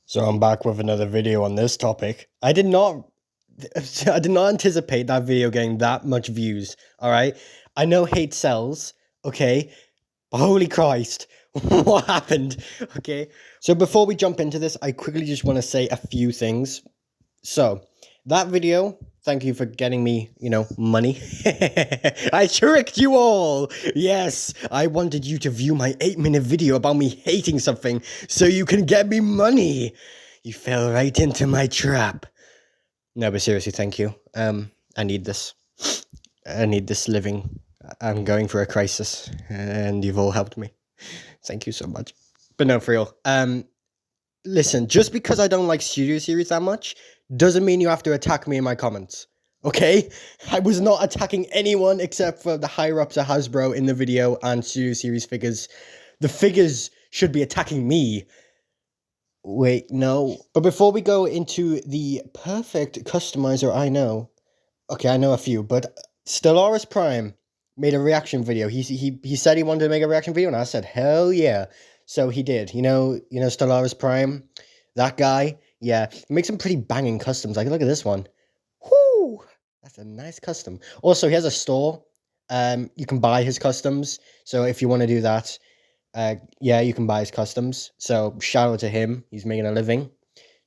So I'm back with another video on this topic. I did not anticipate that video getting that much views, alright? I know hate sells, okay? But holy Christ, what happened? Okay, so before we jump into this, I quickly just want to say a few things. So, that video, thank you for getting me, money. I tricked you all! Yes, I wanted you to view my 8-minute video about me hating something so you can get me money. You fell right into my trap. No, but seriously, thank you. I need this. I need this living. I'm going through a crisis, and you've all helped me. Thank you so much. But no, for real. Listen, just because I don't like Studio Series that much doesn't mean you have to attack me in my comments. Okay? I was not attacking anyone except for the higher-ups at Hasbro in the video and Studio Series figures. The figures should be attacking me. Wait, no. But before we go into the perfect customizer I know, okay, I know a few, but Stellaris Prime made a reaction video. He said he wanted to make a reaction video, and I said, hell yeah. So he did. You know Stellaris Prime? That guy? Yeah. He makes some pretty banging customs. Like, look at this one. Whoo! That's a nice custom. Also, he has a store. You can buy his customs. So if you want to do that, yeah, you can buy his customs. So shout out to him. He's making a living,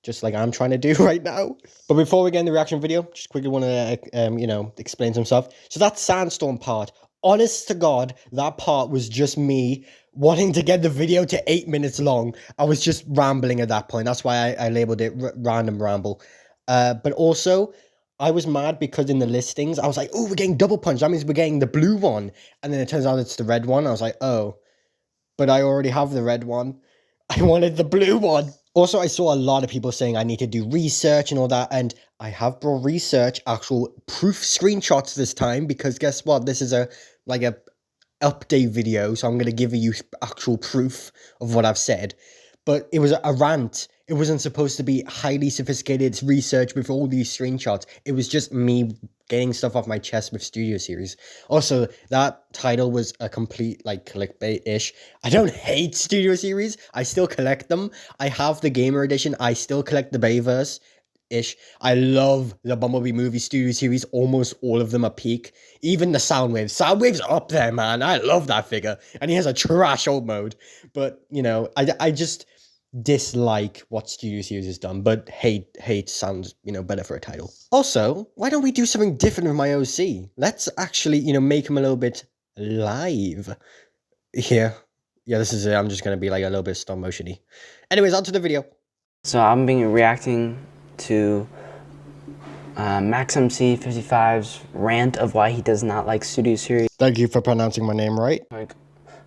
just like I'm trying to do right now. But before we get in the reaction video, just quickly want to, explain some stuff. So that sandstorm part, honest to God, that part was just me wanting to get the video to 8 minutes long. I was just rambling at that point. That's why I labeled it random ramble. But also, I was mad because in the listings, I was like, oh, we're getting double punch. That means we're getting the blue one. And then it turns out it's the red one. I was like, oh, but I already have the red one. I wanted the blue one. Also, I saw a lot of people saying I need to do research and all that, and I have brought research, actual proof screenshots this time, because guess what? This is a update video, so I'm going to give you actual proof of what I've said. But it was a rant. It wasn't supposed to be highly sophisticated research with all these screenshots. It was just me getting stuff off my chest with Studio Series. Also, that title was a complete, clickbait-ish. I don't hate Studio Series. I still collect them. I have the Gamer Edition. I still collect the Bayverse-ish. I love the Bumblebee movie Studio Series. Almost all of them are peak. Even the Soundwaves. Soundwave's up there, man. I love that figure. And he has a trash old mode. But, I just dislike what Studio Series has done, but hate sounds, better for a title. Also, why don't we do something different with my OC? Let's actually, make him a little bit live. Here. Yeah, this is it. I'm just going to be like a little bit stop motion-y. Anyways, on to the video. So I'm reacting to Maxmc55's rant of why he does not like Studio Series. Thank you for pronouncing my name right.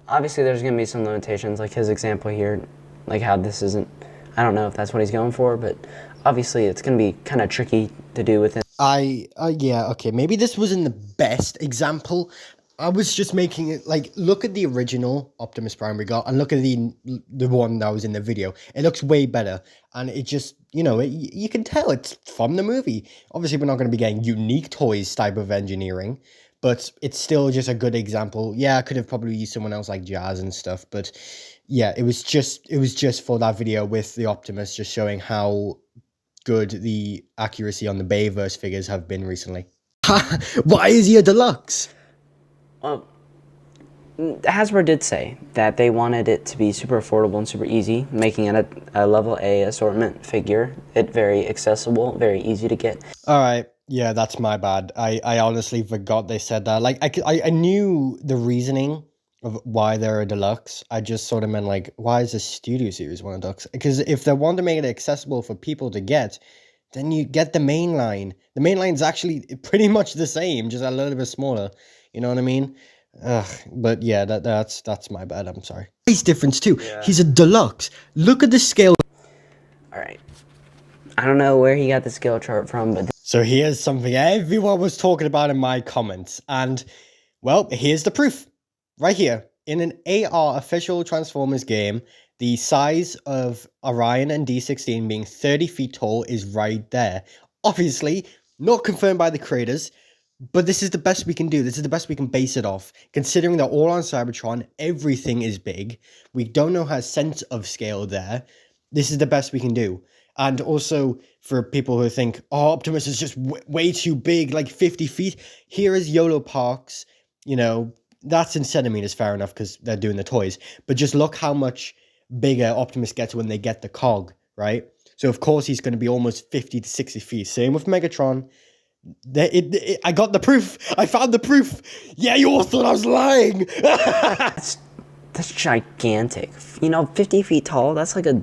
Obviously there's going to be some limitations, like his example here, like how this isn't, I don't know if that's what he's going for, but obviously it's going to be kind of tricky to do with it. Yeah, okay, maybe this wasn't the best example. I was just making it, look at the original Optimus Prime we got, and look at the one that was in the video. It looks way better, and it just, you can tell it's from the movie. Obviously, we're not going to be getting unique toys type of engineering, but it's still just a good example. Yeah, I could have probably used someone else like Jazz and stuff, but yeah, it was just for that video with the Optimus, just showing how good the accuracy on the Bayverse figures have been recently. Why is he a deluxe? Well, Hasbro did say that they wanted it to be super affordable and super easy, making it a level A assortment figure. It very accessible, very easy to get. All right. Yeah, that's my bad. I honestly forgot they said that. I knew the reasoning of why they're a deluxe. I just sort of meant, why is the Studio Series one a deluxe? Because if they want to make it accessible for people to get, then you get the main line. The main line's actually pretty much the same, just a little bit smaller. You know what I mean? But yeah, that's my bad. I'm sorry. Price difference too. Yeah. He's a deluxe. Look at the scale. All right. I don't know where he got the scale chart from, but so here's something everyone was talking about in my comments, and well, here's the proof. Right here, in an AR official Transformers game, the size of Orion and D16 being 30 feet tall is right there. Obviously, not confirmed by the creators, but this is the best we can do. This is the best we can base it off. Considering that all on Cybertron, everything is big. We don't know her sense of scale there. This is the best we can do. And also for people who think, oh, Optimus is just way too big, like 50 feet. Here is YOLO Parks, you know, that's in centimeters, fair enough, because they're doing the toys. But just look how much bigger Optimus gets when they get the cog, right? So of course he's going to be almost 50 to 60 feet. Same with Megatron. I got the proof. I found the proof. Yeah, you all thought I was lying. That's gigantic. You know, 50 feet tall, that's like a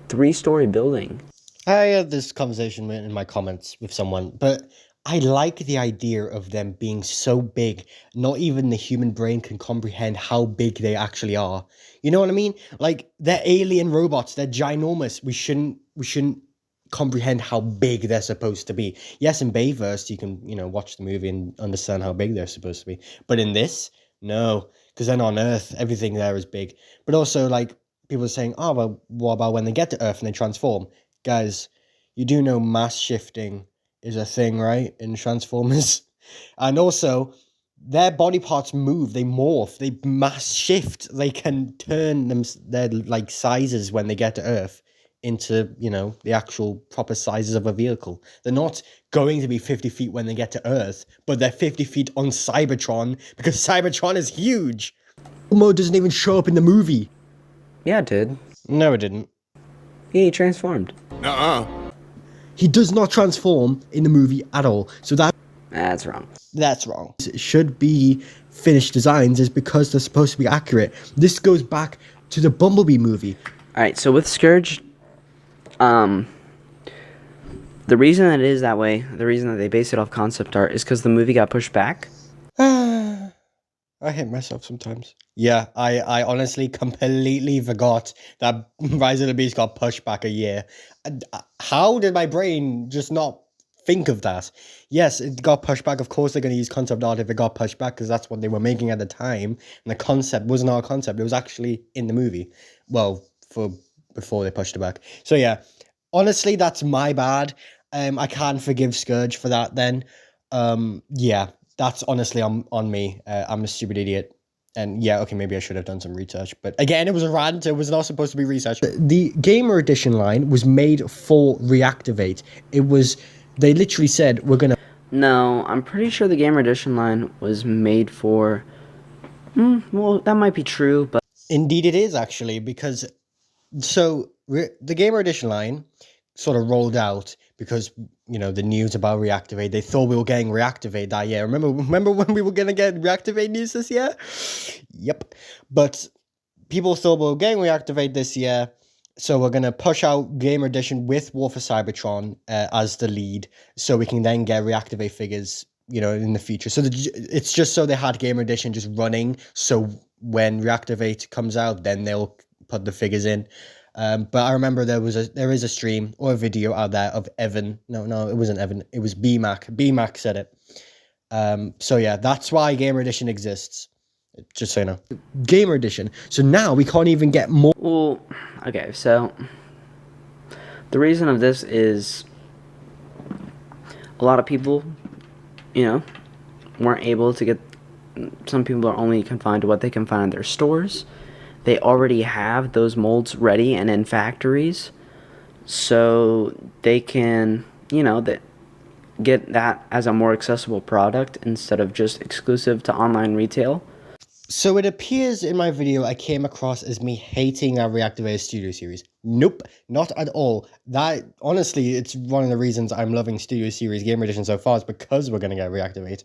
3-story building. I had this conversation in my comments with someone, but I like the idea of them being so big, not even the human brain can comprehend how big they actually are. You know what I mean? Like, they're alien robots, they're ginormous. We shouldn't comprehend how big they're supposed to be. Yes, in Bayverse, you can, watch the movie and understand how big they're supposed to be. But in this, no. Because then on Earth, everything there is big. But also, like, people are saying, oh, well, what about when they get to Earth and they transform? Guys, you do know mass shifting is a thing, right? In Transformers. And also, their body parts move, they morph, they mass shift. They can turn their, like, sizes when they get to Earth into, the actual proper sizes of a vehicle. They're not going to be 50 feet when they get to Earth, but they're 50 feet on Cybertron because Cybertron is huge. Mode doesn't even show up in the movie. Yeah, it did. No, it didn't. Yeah, he transformed. He does not transform in the movie at all. So That's wrong. That's wrong. It should be finished designs is because they're supposed to be accurate. This goes back to the Bumblebee movie. All right, so with Scourge, the reason that it is that way, the reason that they base it off concept art is because the movie got pushed back. I hate myself sometimes. Yeah, I honestly completely forgot that Rise of the Beast got pushed back a year. How did my brain just not think of that? Yes, it got pushed back. Of course, they're going to use concept art if it got pushed back because that's what they were making at the time. And the concept wasn't our concept. It was actually in the movie. Well, before they pushed it back. So yeah, honestly, that's my bad. I can't forgive Scourge for that then. Yeah, that's honestly on me. I'm a stupid idiot. And yeah, okay, maybe I should have done some research. But again, it was a rant. It was not supposed to be research. The Gamer Edition line was made for Reactivate. They literally said, we're going to... No, I'm pretty sure the Gamer Edition line was made for... well, that might be true, but... Indeed it is, actually, because... So, the Gamer Edition line sort of rolled out because, the news about Reactivate, they thought we were getting Reactivate that year. Remember when we were going to get Reactivate news this year? Yep. But people thought we were getting Reactivate this year, so we're going to push out Gamer Edition with War for Cybertron as the lead, so we can then get Reactivate figures, in the future. So it's just so they had Gamer Edition just running, so when Reactivate comes out, then they'll put the figures in. But I remember there is a stream or a video out there of Evan. No, it wasn't Evan. It was BMac. BMac said it. So yeah, that's why Gamer Edition exists. Just so you know. Gamer Edition. So now we can't even get more. Well, okay, so the reason of this is a lot of people, weren't able to get. Some people are only confined to what they can find in their stores. They already have those molds ready and in factories, so they can, get that as a more accessible product instead of just exclusive to online retail. So it appears in my video I came across as me hating our Reactivated Studio Series. Nope, not at all. That, honestly, it's one of the reasons I'm loving Studio Series Gamer Edition so far is because we're going to get Reactivate.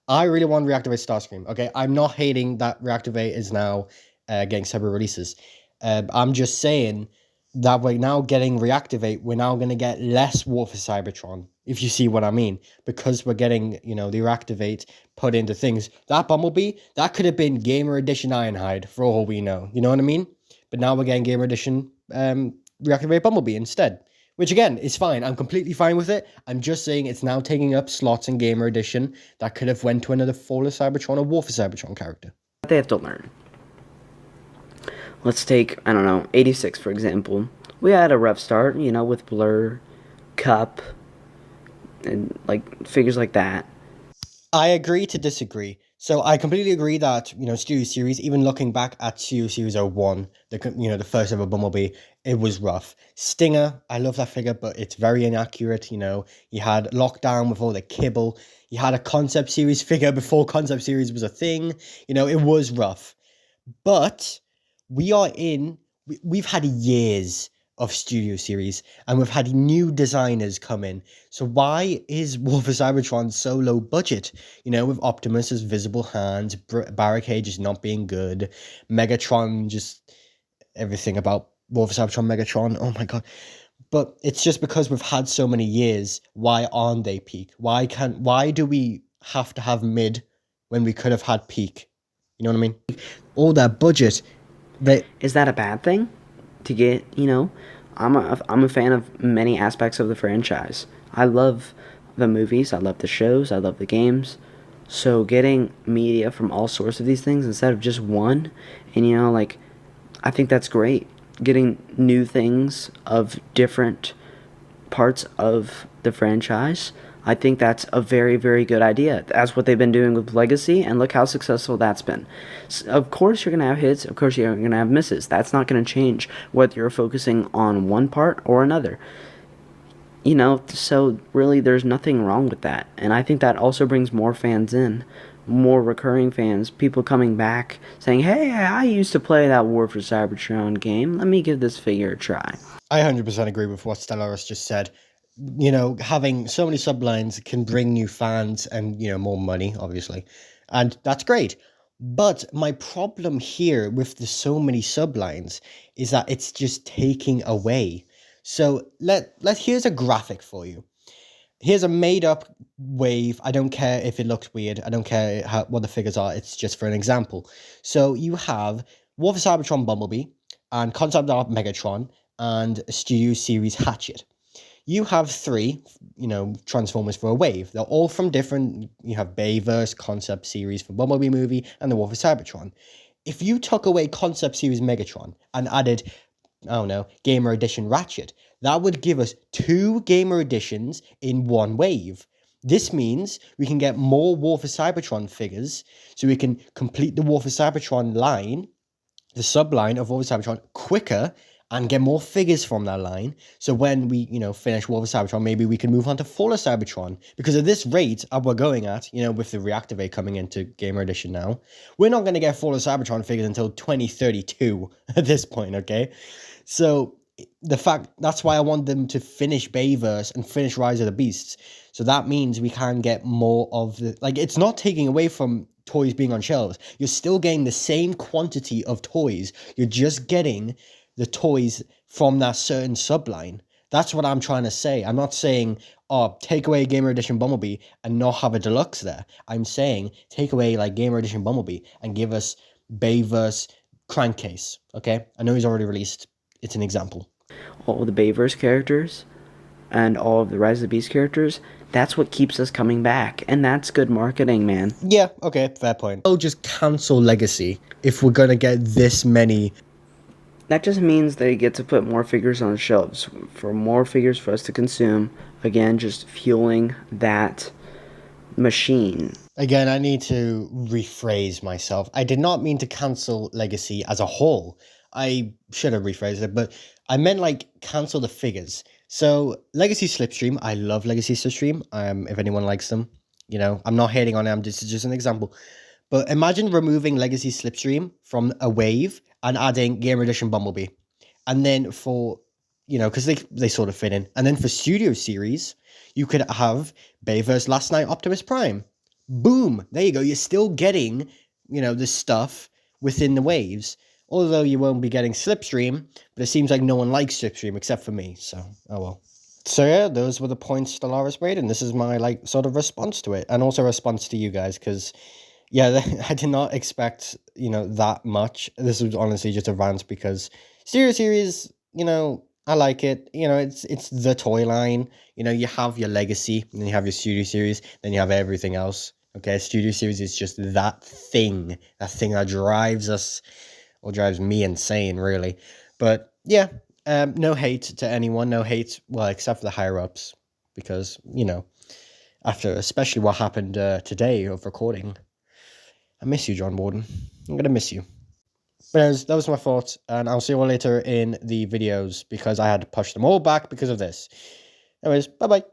I really want Reactivate Starscream, okay? I'm not hating that Reactivate is now getting separate releases. I'm just saying that we're now getting Reactivate. We're now going to get less War for Cybertron, if you see what I mean. Because we're getting, the Reactivate put into things. That Bumblebee, that could have been Gamer Edition Ironhide, for all we know. You know what I mean? But now we're getting Gamer Edition Reactivate Bumblebee instead. Which, again, is fine. I'm completely fine with it. I'm just saying it's now taking up slots in Gamer Edition that could have went to another Fall of Cybertron or War for Cybertron character. They have to learn. Let's take, 86, for example. We had a rough start, with Blur, Cup, and, figures like that. I agree to disagree. So I completely agree that, Studio Series, even looking back at Studio Series 01, the first ever Bumblebee, it was rough. Stinger, I love that figure, but it's very inaccurate. You had Lockdown with all the kibble. You had a Concept Series figure before Concept Series was a thing. It was rough. But we've had years of Studio Series, and we've had new designers come in. So why is War for Cybertron so low budget? With Optimus's visible hands, Barricade just not being good, Megatron just everything about War for Cybertron Megatron. Oh my god. But it's just because we've had so many years, why aren't they peak? Why do we have to have mid when we could have had peak? You know what I mean? All that budget. Is that a bad thing? To get, I'm a fan of many aspects of the franchise. I love the movies, I love the shows, I love the games. So getting media from all sorts of these things instead of just one, and I think that's great. Getting new things of different parts of the franchise, I think that's a very, very good idea. That's what they've been doing with Legacy, and look how successful that's been. Of course, you're going to have hits. Of course, you're going to have misses. That's not going to change whether you're focusing on one part or another. So really, there's nothing wrong with that. And I think that also brings more fans in, more recurring fans, people coming back saying, hey, I used to play that War for Cybertron game. Let me give this figure a try. I 100% agree with what Stellaris just said. Having so many sublines can bring new fans and, more money, obviously. And that's great. But my problem here with the so many sublines is that it's just taking away. So here's a graphic for you. Here's a made up wave. I don't care if it looks weird. I don't care what the figures are. It's just for an example. So you have War for Cybertron Bumblebee and Concept Art Megatron and Studio Series Hatchet. You have three, Transformers for a wave. They're all from different. You have Bayverse, Concept Series for Bumblebee movie, and the War for Cybertron. If you took away Concept Series Megatron and added, I don't know, Gamer Edition Ratchet, that would give us 2 Gamer Editions in one wave. This means we can get more War for Cybertron figures, so we can complete the War for Cybertron line, the subline of War for Cybertron, quicker and get more figures from that line. So when we, finish War for Cybertron, maybe we can move on to Fall of Cybertron. Because at this rate we're going at, with the Reactivate coming into Gamer Edition now, we're not going to get Fall of Cybertron figures until 2032 at this point, okay? So that's why I want them to finish Bayverse and finish Rise of the Beasts. So that means we can get more of the, it's not taking away from toys being on shelves. You're still getting the same quantity of toys. You're just getting the toys from that certain subline. That's what I'm trying to say. I'm not saying, take away Gamer Edition Bumblebee and not have a deluxe there. I'm saying take away Gamer Edition Bumblebee and give us Bayverse Crankcase. Okay, I know he's already released. It's an example. All of the Bayverse characters and all of the Rise of the Beast characters, that's what keeps us coming back. And that's good marketing, man. Yeah, okay, fair point. I'll just cancel Legacy if we're going to get this many. That just means they get to put more figures on shelves, for more figures for us to consume. Again, just fueling that machine. Again, I need to rephrase myself. I did not mean to cancel Legacy as a whole. I should have rephrased it, but I meant cancel the figures. So Legacy Slipstream, I love Legacy Slipstream. If anyone likes them, I'm not hating on them. This is just an example. But imagine removing Legacy Slipstream from a wave and adding Gamer Edition Bumblebee. And then for, because they sort of fit in. And then for Studio Series, you could have Bayverse Last Night Optimus Prime. Boom! There you go. You're still getting, the stuff within the waves. Although you won't be getting Slipstream, but it seems like no one likes Slipstream except for me, so, oh well. So yeah, those were the points Stellaris made, and this is my, sort of response to it, and also a response to you guys, because, yeah, I did not expect, that much. This was honestly just a rant, because Studio Series, I like it. It's the toy line. You have your Legacy, and then you have your Studio Series, then you have everything else. Okay, Studio Series is just that thing that drives us, or drives me insane, really. But yeah, no hate to anyone. No hate, well, except for the higher ups, because after especially what happened today of recording, I miss you, John Warden. I'm going to miss you. But anyways, that was my thoughts, and I'll see you all later in the videos because I had to push them all back because of this. Anyways, bye-bye.